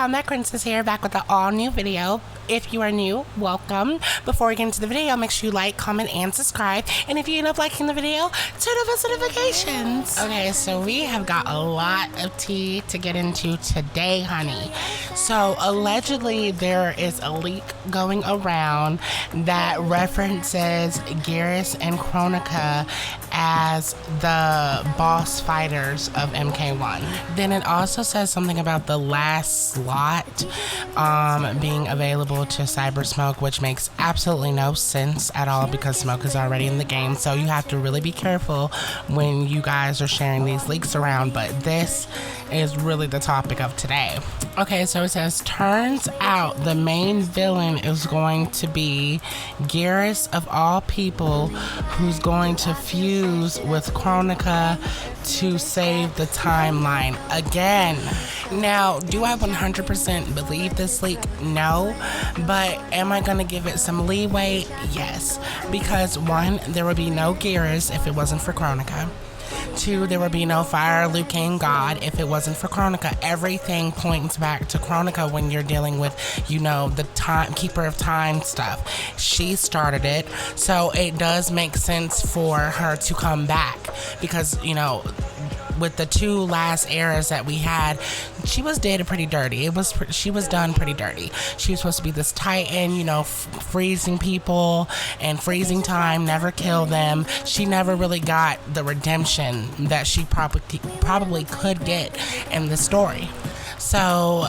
Kombat Krincess here, back with an all new video. If you are new, welcome. Before we get into the video, make sure you like, comment, and subscribe. And if you end up liking the video, turn on post notifications. Okay, so we have got a lot of tea to get into today, honey. So allegedly there is a leak going around that references GERAS and Kronika as the boss fighters of MK1. Then it also says something about the last slot being available to Cyber Smoke, which makes absolutely no sense at all because Smoke is already in the game. So you have to really be careful when you guys are sharing these leaks around, but this is really the topic of today. Okay, so it says, turns out the main villain is going to be GERAS of all people, who's going to fuse with Kronika to save the timeline again. Now, do I 100% believe this leak? No. But am I going to give it some leeway? Yes. Because one, there would be no GERAS if it wasn't for Kronika. Two, there would be no Fire Liu Kang God if it wasn't for Kronika. Everything points back to Kronika when you're dealing with, you know, the time keeper of time stuff. She started it, so it does make sense for her to come back because, you know, with the two last eras that we had, she was dead pretty dirty. She was done pretty dirty. She was supposed to be this titan, you know, freezing people and freezing time, never kill them. She never really got the redemption that she probably could get in the story. So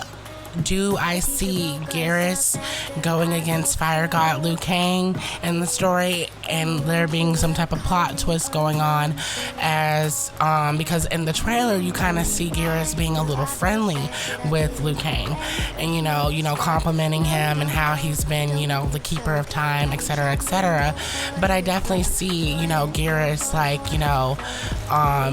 do I see GERAS going against Fire God Liu Kang in the story and there being some type of plot twist going on as because in the trailer you kind of see GERAS being a little friendly with Liu Kang and you know complimenting him and how he's been, you know, the keeper of time, etc., etc. But I definitely see, you know, GERAS like, you know,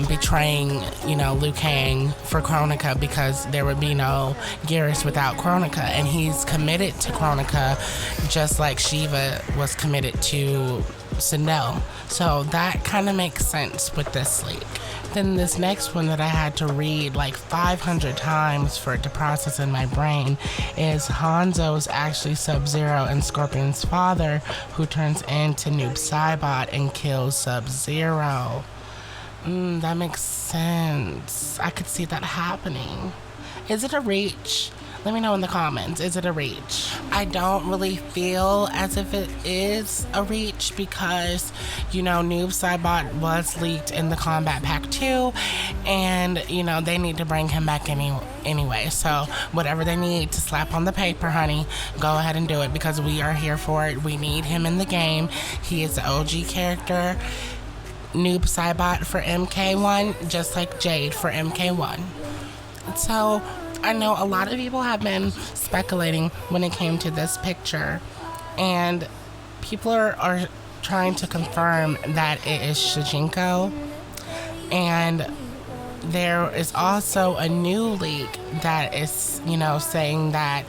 betraying, you know, Liu Kang for Kronika because there would be no GERAS without Kronika, and he's committed to Kronika just like Shiva was committed to Sindel. So that kind of makes sense with this leak. Then this next one that I had to read like 500 times for it to process in my brain is Hanzo's actually Sub-Zero and Scorpion's father, who turns into Noob Saibot and kills Sub-Zero. That makes sense. I could see that happening. Is it a reach? Let me know in the comments. Is it a reach? I don't really feel as if it is a reach because, you know, Noob Saibot was leaked in the Kombat Pack 2 and, you know, they need to bring him back anyway. So whatever they need to slap on the paper, honey, go ahead and do it because we are here for it. We need him in the game. He is the OG character. Noob Saibot for MK1, just like Jade for MK1. So I know a lot of people have been speculating when it came to this picture, and people are trying to confirm that it is Shujinko, and there is also a new leak that is, you know, saying that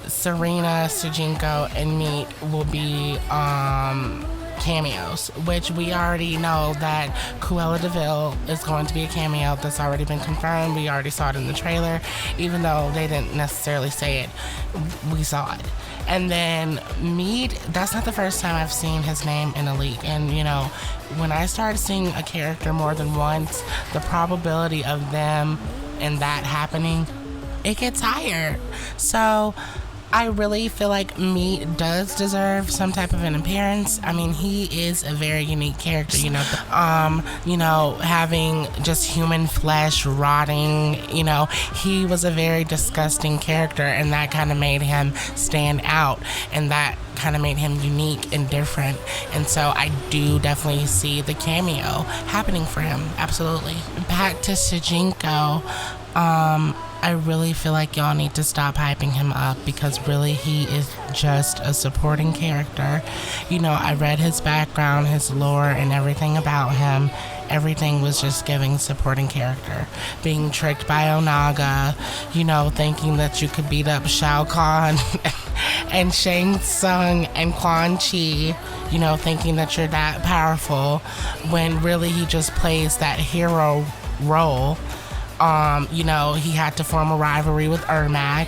Serena, Sujinko, and Meat will be cameos, which we already know that Cruella de Vil is going to be a cameo. That's already been confirmed. We already saw it in the trailer, even though they didn't necessarily say it, we saw it. And then Mead, that's not the first time I've seen his name in a leak, and you know, when I started seeing a character more than once, the probability of them and that happening, it gets higher. So I really feel like Meat does deserve some type of an appearance. I mean, he is a very unique character, you know, having just human flesh rotting, you know, he was a very disgusting character, and that kind of made him stand out, and that kind of made him unique and different. And so I do definitely see the cameo happening for him. Absolutely. Back to Sujinko. I really feel like y'all need to stop hyping him up because really he is just a supporting character. You know, I read his background, his lore, and everything about him. Everything was just giving supporting character. Being tricked by Onaga, you know, thinking that you could beat up Shao Kahn and Shang Tsung and Quan Chi, you know, thinking that you're that powerful when really he just plays that hero role You know, he had to form a rivalry with Ermac.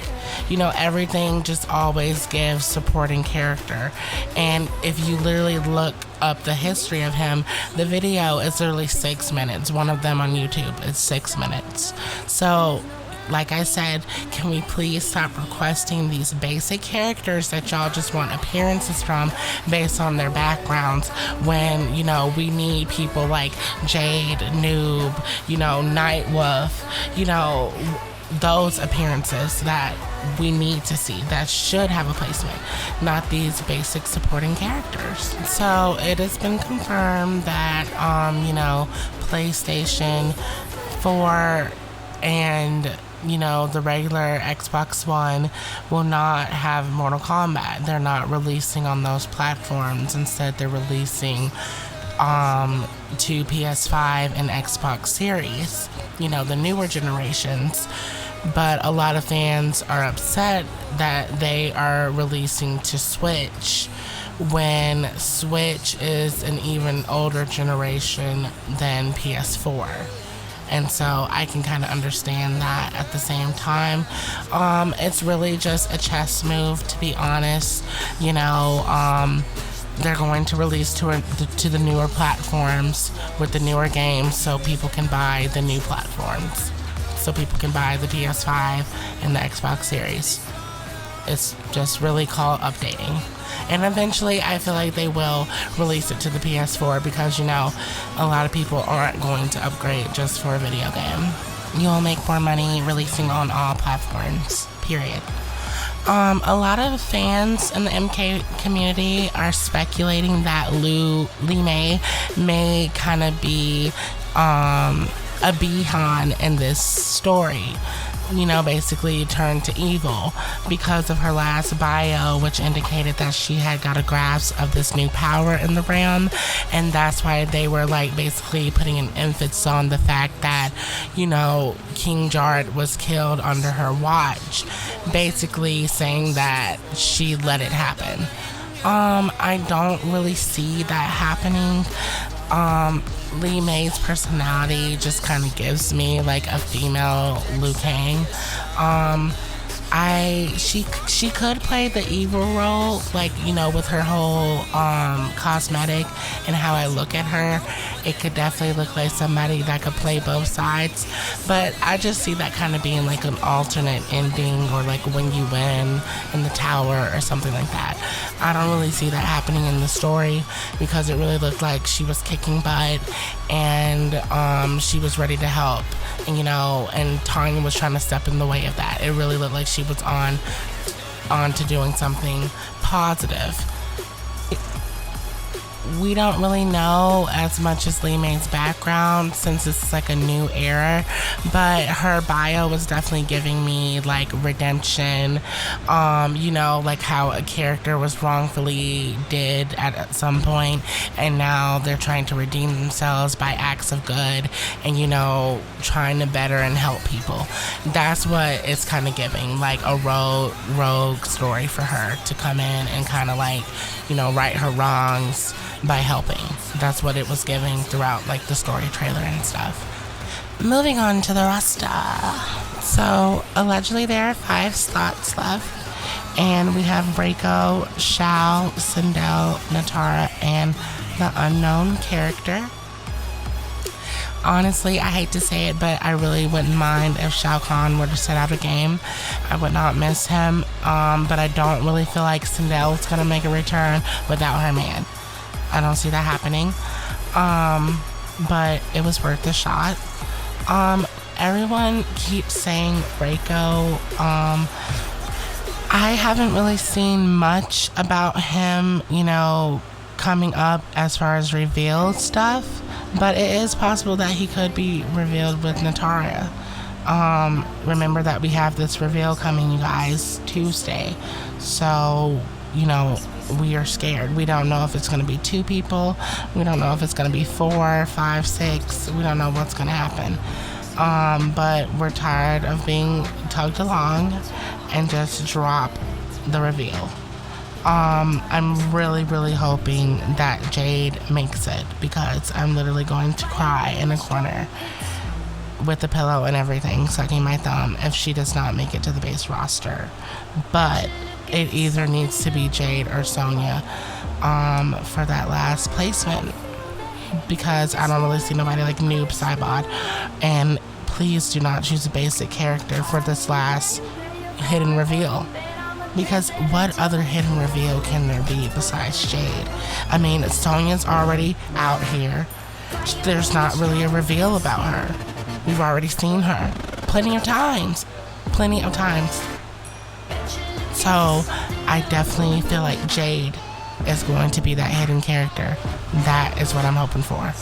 You know, everything just always gives supporting character. And if you literally look up the history of him, the video is literally 6 minutes. One of them on YouTube is 6 minutes. So, like I said, can we please stop requesting these basic characters that y'all just want appearances from based on their backgrounds when, you know, we need people like Jade, Noob, you know, Nightwolf, you know, those appearances that we need to see that should have a placement, not these basic supporting characters. So it has been confirmed that, you know, PlayStation 4 and you know, the regular Xbox One will not have Mortal Kombat. They're not releasing on those platforms. Instead, they're releasing to PS5 and Xbox Series, you know, the newer generations. But a lot of fans are upset that they are releasing to Switch when Switch is an even older generation than PS4. And so I can kind of understand that. At the same time, it's really just a chess move, to be honest. You know, they're going to release to the newer platforms with the newer games so people can buy the new platforms. So people can buy the PS5 and the Xbox Series. It's just really called updating. And eventually, I feel like they will release it to the PS4 because, you know, a lot of people aren't going to upgrade just for a video game. You'll make more money releasing on all platforms, period. A lot of fans in the MK community are speculating that Li may kind of be a Bihan in this story. You know, basically turned to evil because of her last bio, which indicated that she had got a grasp of this new power in the realm, and that's why they were like basically putting an emphasis on the fact that, you know, King Jade was killed under her watch, basically saying that she let it happen. I don't really see that happening. Li Mei's personality just kind of gives me like a female Liu Kang. She could play the evil role, like, you know, with her whole cosmetic and how I look at her. It could definitely look like somebody that could play both sides, but I just see that kind of being like an alternate ending, or like when you win in the tower or something like that. I don't really see that happening in the story because it really looked like she was kicking butt and she was ready to help, and, you know, and Tanya was trying to step in the way of that. It really looked like she was on to doing something positive. We don't really know as much as Li Mei's background since it's like a new era, but her bio was definitely giving me like redemption, you know, like how a character was wrongfully did at some point and now they're trying to redeem themselves by acts of good and, you know, trying to better and help people. That's what it's kind of giving, like a rogue story for her to come in and kind of like, you know, right her wrongs by helping. That's what it was giving throughout like the story trailer and stuff. Moving on to the roster. So allegedly there are 5 slots left, and we have Reiko, Shao, Sindel, Natara, and the unknown character. Honestly, I hate to say it, but I really wouldn't mind if Shao Kahn were to set out a game. I would not miss him, but I don't really feel like Sindel's gonna make a return without her man. I don't see that happening, but it was worth a shot. Everyone keeps saying Reiko. I haven't really seen much about him, you know, coming up as far as revealed stuff, but it is possible that he could be revealed with Natara. Remember that we have this reveal coming, you guys, Tuesday. So, you know, we are scared. We don't know if it's going to be 2 people. We don't know if it's going to be 4, 5, 6. We don't know what's going to happen. But we're tired of being tugged along, and just drop the reveal. I'm really, really hoping that Jade makes it, because I'm literally going to cry in a corner. with the pillow and everything, sucking my thumb if she does not make it to the base roster. But it either needs to be Jade or Sonya for that last placement, because I don't really see nobody like Noob Saibot. And please do not choose a basic character for this last hidden reveal, because what other hidden reveal can there be besides Jade? I mean, Sonya's already out here. There's not really a reveal about her. We've already seen her plenty of times. So I definitely feel like Jade is going to be that hidden character. That is what I'm hoping for.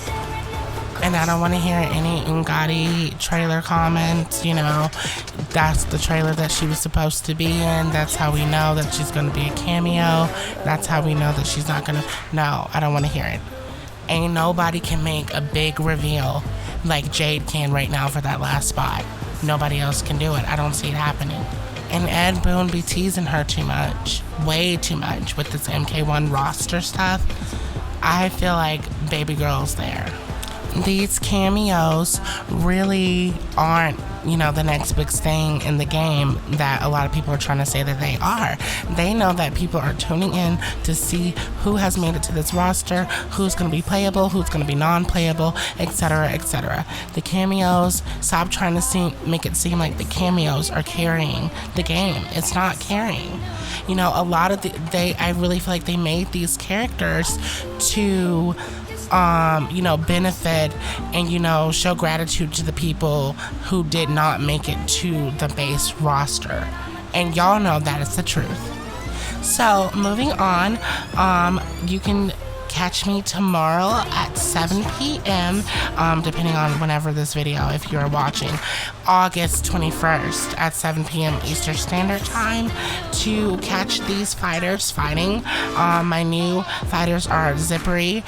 And I don't want to hear any Ngati trailer comments, you know. That's the trailer that she was supposed to be in. That's how we know that she's going to be a cameo. That's how we know that she's not going to... No, I don't want to hear it. Ain't nobody can make a big reveal like Jade can right now for that last spot. Nobody else can do it. I don't see it happening. And Ed Boon be teasing her too much. Way too much with this MK1 roster stuff. I feel like baby girl's there. These cameos really aren't, you know, the next big thing in the game that a lot of people are trying to say that they are. They know that people are tuning in to see who has made it to this roster, who's going to be playable, who's going to be non-playable, etc., etc. The cameos, stop trying to make it seem like the cameos are carrying the game. It's not carrying. You know, a lot of I really feel like they made these characters to you know, benefit and, you know, show gratitude to the people who did not make it to the base roster. And y'all know that is the truth. So, moving on, you can catch me tomorrow at 7 p.m. Depending on whenever this video, if you're watching, August 21st at 7 p.m. Eastern Standard Time to catch these fighters fighting. My new fighters are Zippery,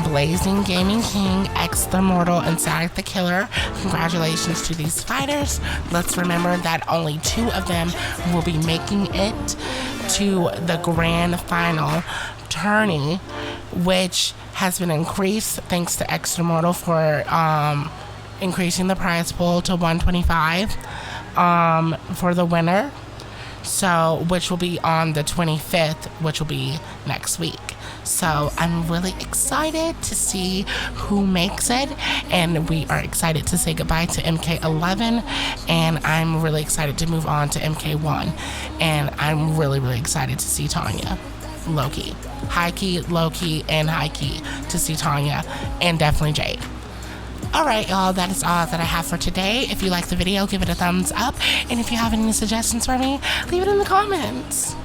Blazing Gaming King, X the Mortal, and Zack the Killer. Congratulations to these fighters. Let's remember that only 2 of them will be making it to the grand final tourney, which has been increased thanks to Extra Mortal for increasing the prize pool to 125 for the winner. So, which will be on the 25th, which will be next week. So I'm really excited to see who makes it, and we are excited to say goodbye to MK11, and I'm really excited to move on to MK1, and I'm really, really excited to see Tanya. Low-key. High-key, low-key, and high-key to see Tanya, and definitely Jade. Alright, y'all, that is all that I have for today. If you liked the video, give it a thumbs up, and if you have any suggestions for me, leave it in the comments.